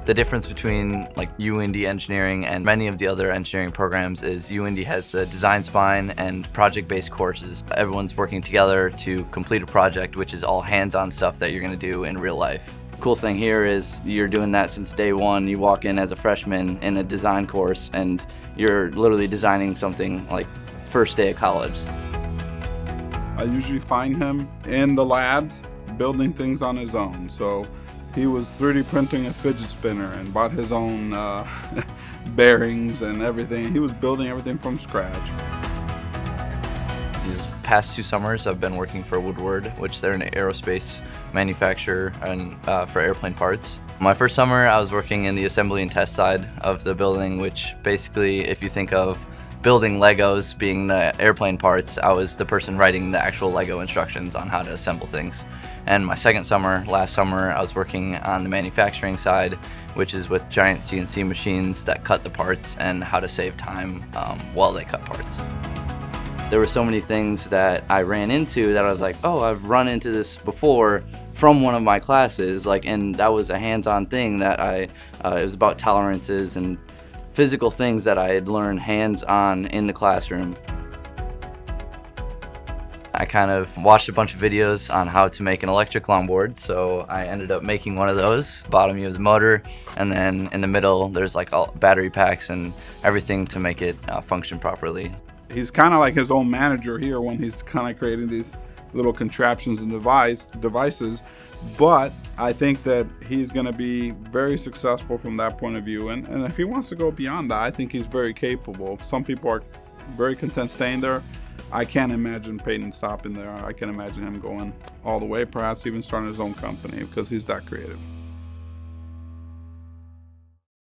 The difference between like UIndy engineering and many of the other engineering programs is UIndy has a design spine and project-based courses. Everyone's working together to complete a project, which is all hands-on stuff that you're going to do in real life. Cool thing here is you're doing that since day one. You walk in as a freshman in a design course and you're literally designing something like first day of college. I usually find him in the labs building things on his own. So he was 3D printing a fidget spinner and bought his own bearings and everything. He was building everything from scratch. These past 2 summers I've been working for Woodward, which they're an aerospace manufacturer and for airplane parts. My first summer I was working in the assembly and test side of the building, which basically, if you think of building Legos being the airplane parts, I was the person writing the actual Lego instructions on how to assemble things. And my second summer, last summer, I was working on the manufacturing side, which is with giant CNC machines that cut the parts and how to save time while they cut parts. There were so many things that I ran into that I was like, oh, I've run into this before from one of my classes, and that was a hands-on thing that it was about tolerances and physical things that I had learned hands-on in the classroom. I kind of watched a bunch of videos on how to make an electric longboard, so I ended up making one of those. Bottom you have the motor, and then in the middle there's like all battery packs and everything to make it function properly. He's kind of like his own manager here when he's kind of creating these little contraptions and devices, but I think that he's going to be very successful from that point of view, and if he wants to go beyond that, I think he's very capable. Some people are very content staying there. I can't imagine Payton stopping there. I can imagine him going all the way, perhaps even starting his own company, because he's that creative.